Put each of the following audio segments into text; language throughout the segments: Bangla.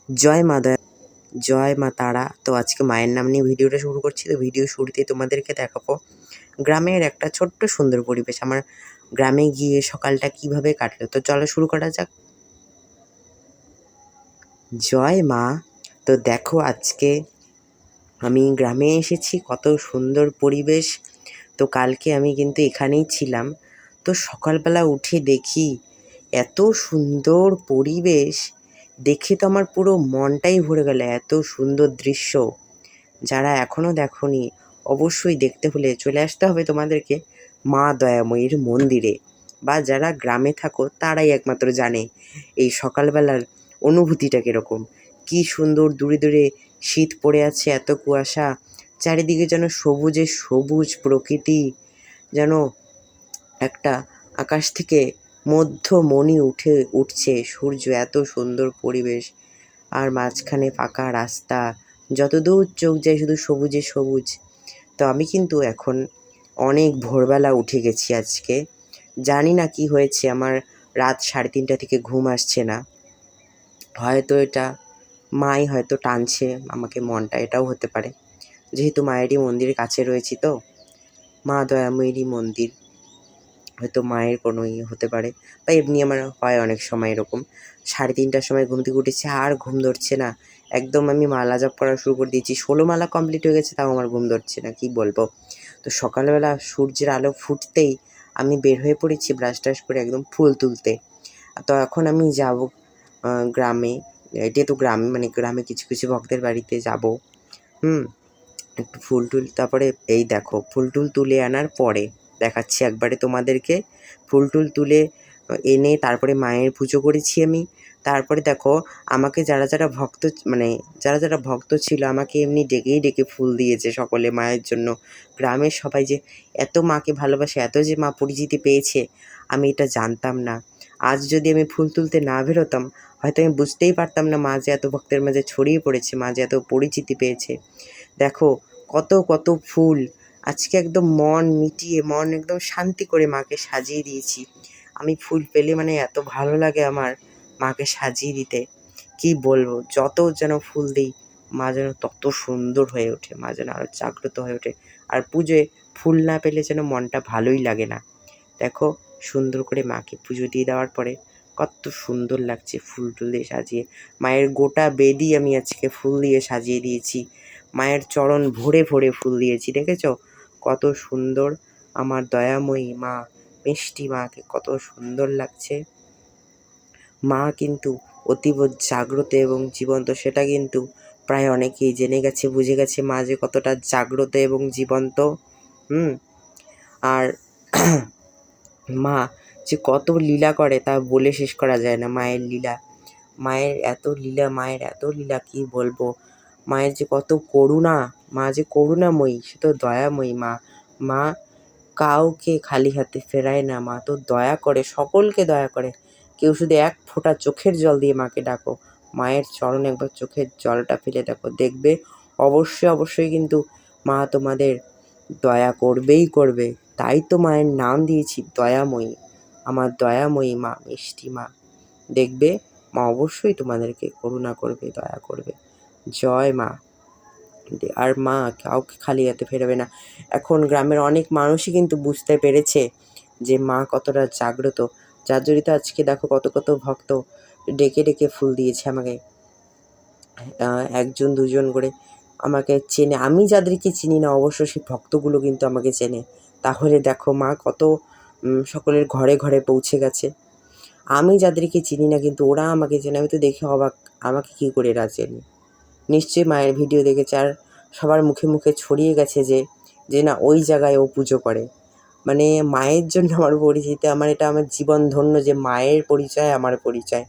জয় মা দয়া, জয় মা তারা। তো আজকে মায়ের নাম নিয়ে ভিডিওটা শুরু করছি। তো ভিডিও শুরুতেই তোমাদেরকে দেখাবো গ্রামের একটা ছোট্ট সুন্দর পরিবেশ। আমার গ্রামে গিয়ে সকালটা কিভাবে কাটলো। তো চলো শুরু করা যাক। জয় মা। তো দেখো আজকে আমি গ্রামে এসেছি, কত সুন্দর পরিবেশ। তো কালকে আমি কিন্তু এখানেই ছিলাম। তো সকালবেলা উঠে দেখি এত সুন্দর পরিবেশ, দেখে তো আমার পুরো মনটাই ভরে গেল। এত সুন্দর দৃশ্য, যারা এখনও দেখোনি অবশ্যই দেখতে হলে চলে আসতে হবে তোমাদেরকে মা দয়াময়ীর মন্দিরে, বা যারা গ্রামে থাকো তারাই একমাত্র জানে এই সকালবেলার অনুভূতিটা কীরকম। কী সুন্দর, দূরে দূরে শীত পড়ে আছে, এত কুয়াশা, চারিদিকে যেন সবুজে সবুজ প্রকৃতি, যেন একটা আকাশ থেকে মধ্যমণি উঠছে সূর্য, এত সুন্দর পরিবেশ। আর মাঝখানে ফাঁকা রাস্তা, যতদূর চোখ যায় শুধু সবুজে সবুজ। তো আমি কিন্তু এখন অনেক ভোরবেলা উঠে গেছি আজকে। জানি না কি হয়েছে, আমার রাত 3:30 থেকে ঘুম আসছে না। হয়তো এটা মাই হয়তো টানছে আমাকে মনটা, এটাও হতে পারে। যেহেতু মায়েরই মন্দিরের কাছে রয়েছি, তো মা দয়াময়ীরই মন্দির, হয়তো মায়ের কোনো ইয়ে হতে পারে। বা এমনি আমার হয় অনেক সময় এরকম, 3:30টার সময় ঘুম থেকে উঠেছে আর ঘুম ধরছে না। একদম আমি মালা জপ করা শুরু করে দিয়েছি, 16 মালা কমপ্লিট হয়ে গেছে, তাও আমার ঘুম ধরছে না, কি বলবো। তো সকালবেলা সূর্যের আলো ফুটতেই আমি বের হয়ে পড়েছি ব্রাশ টাশ করে একদম ফুল তুলতে। তো এখন আমি যাব গ্রামে। এটা তো গ্রামে, মানে গ্রামে কিছু কিছু ভক্তের বাড়িতে যাব। একটু ফুল টুল, তারপরে এই দেখো ফুল টুল তুলে আনার পরে দেখাচ্ছি একবারে তোমাদেরকে। ফুল টুল তুলে এনে তারপরে মায়ের পুজো করেছি আমি। তারপরে দেখো আমাকে যারা যারা ভক্ত, মানে যারা যারা ভক্ত ছিল আমাকে এমনি ডেকেই ডেকে ফুল দিয়েছে সকলে মায়ের জন্য। গ্রামের সবাই যে এত মাকে ভালোবাসে, এত যে মা পরিচিতি পেয়েছে, আমি এটা জানতাম না। আজ যদি আমি ফুল তুলতে না বেরোতাম, হয়তো আমি বুঝতেই পারতাম না মা যে এত ভক্তের মাঝে ছড়িয়ে পড়েছে, মা যে এত পরিচিতি পেয়েছে। দেখো কত কত ফুল, আজকে একদম মন মিটিয়ে, মন একদম শান্তি করে মাকে সাজিয়ে দিয়েছি। আমি ফুল পেলে মানে এত ভালো লাগে আমার মাকে সাজিয়ে দিতে, কি বলবো। যত যেন ফুল দিই মা যেন তত সুন্দর হয়ে ওঠে, মা যেন আরও জাগ্রত হয়ে ওঠে। আর পুজোয় ফুল না পেলে যেন মনটা ভালোই লাগে না। দেখো সুন্দর করে মাকে পুজো দিয়ে দেওয়ার পরে কত সুন্দর লাগছে ফুল টুল দিয়ে সাজিয়ে। মায়ের গোটা বেদি আমি আজকে ফুল দিয়ে সাজিয়ে দিয়েছি, মায়ের চরণ ভরে ভরে ফুল দিয়েছি। দেখেছো কত সুন্দর আমার দয়াময়ী মা, মিষ্টি মাকে কত সুন্দর লাগছে। মা কিন্তু অতীব জাগ্রত এবং জীবন্ত, সেটা কিন্তু প্রায় অনেকেই জেনে গেছে, বুঝে গেছে মা যে কতটা জাগ্রত এবং জীবন্ত। আর মা যে কত লীলা করে তা বলে শেষ করা যায় না। মায়ের লীলা, মায়ের এত লীলা, মায়ের এত লীলা কি বলবো। মায়ের যে কত করুণা, মা যে করুণাময়ী, সে তো দয়াময়ী মা। মা কাউকে খালি হাতে ফেরায় না, মা তো দয়া করে, সকলকে দয়া করে। কেউ শুধু এক ফোঁটা চোখের জল দিয়ে মাকে ডাকো, মায়ের চরণে একবার চোখের জলটা ফেলে দেখো, দেখবে অবশ্যই অবশ্যই কিন্তু মা তোমাদের দয়া করবেই করবে। তাই তো মায়ের নাম দিয়েছি দয়াময়ী, আমার দয়াময়ী মা, মিষ্টি মা। দেখবে মা অবশ্যই তোমাদেরকে করুণা করবে, দয়া করবে। জয় মা। আর মা কাউকে খালি হাতে ফেরাবে না। এখন গ্রামের অনেক মানুষই কিন্তু বুঝতে পেরেছে যে মা কতটা জাগ্রত, যার জন্য আজকে দেখো কত কত ভক্ত ডেকে ডেকে ফুল দিয়েছে আমাকে। একজন দুজন করে আমাকে চেনে, আমি যাদেরকে চিনি না অবশ্য সেই ভক্তগুলো কিন্তু আমাকে চেনে। তাহলে দেখো মা কত সকলের ঘরে ঘরে পৌঁছে গেছে। আমি যাদেরকে চিনি না কিন্তু ওরা আমাকে চেনে, আমি তো দেখে অবাক, আমাকে কী করে এরা চেনে। নিশ্চয়ই মায়ের ভিডিও দেখেছে, আর সবার মুখে মুখে ছড়িয়ে গেছে যে যে না ওই জায়গায় ও পুজো করে। মানে মায়ের জন্য আমার পরিচিতি, আমার এটা আমার জীবন ধন্য যে মায়ের পরিচয় আমার পরিচয়।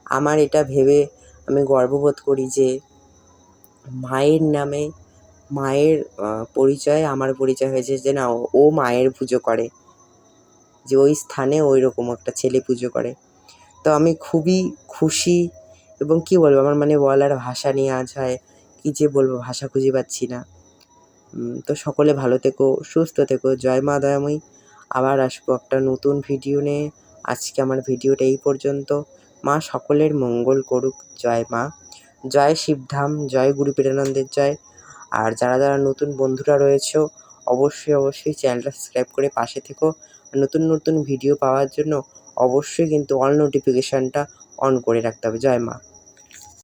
আমার এটা ভেবে আমি গর্ববোধ করি যে মায়ের নামে, মায়ের পরিচয় আমার পরিচয় হয়েছে, যে না ও মায়ের পুজো করে, যে ওই স্থানে ওই রকম একটা ছেলে পুজো করে। তো আমি খুবই খুশি, এবং কি বলবো, আমার মানে বলার ভাষা নিয়ে আজ হয় কী যে বলবো, ভাষা খুঁজে পাচ্ছি না। তো সকলে ভালো থেকো, সুস্থ থেকো। জয় মা দয়াময়ী। আবার আসবো একটা নতুন ভিডিও নিয়ে। আজকে আমার ভিডিওটা এই পর্যন্ত। মা সকলের মঙ্গল করুক। জয় মা। জয় শিবধাম, জয় গুরু পীরানন্দের জয়। আর যারা যারা নতুন বন্ধুরা রয়েছো অবশ্যই চ্যানেলটা সাবস্ক্রাইব করে পাশে থেকো। নতুন নতুন ভিডিও পাওয়ার জন্য অবশ্যই কিন্তু অল নোটিফিকেশানটা অন করে রাখতে হবে। জয় মা।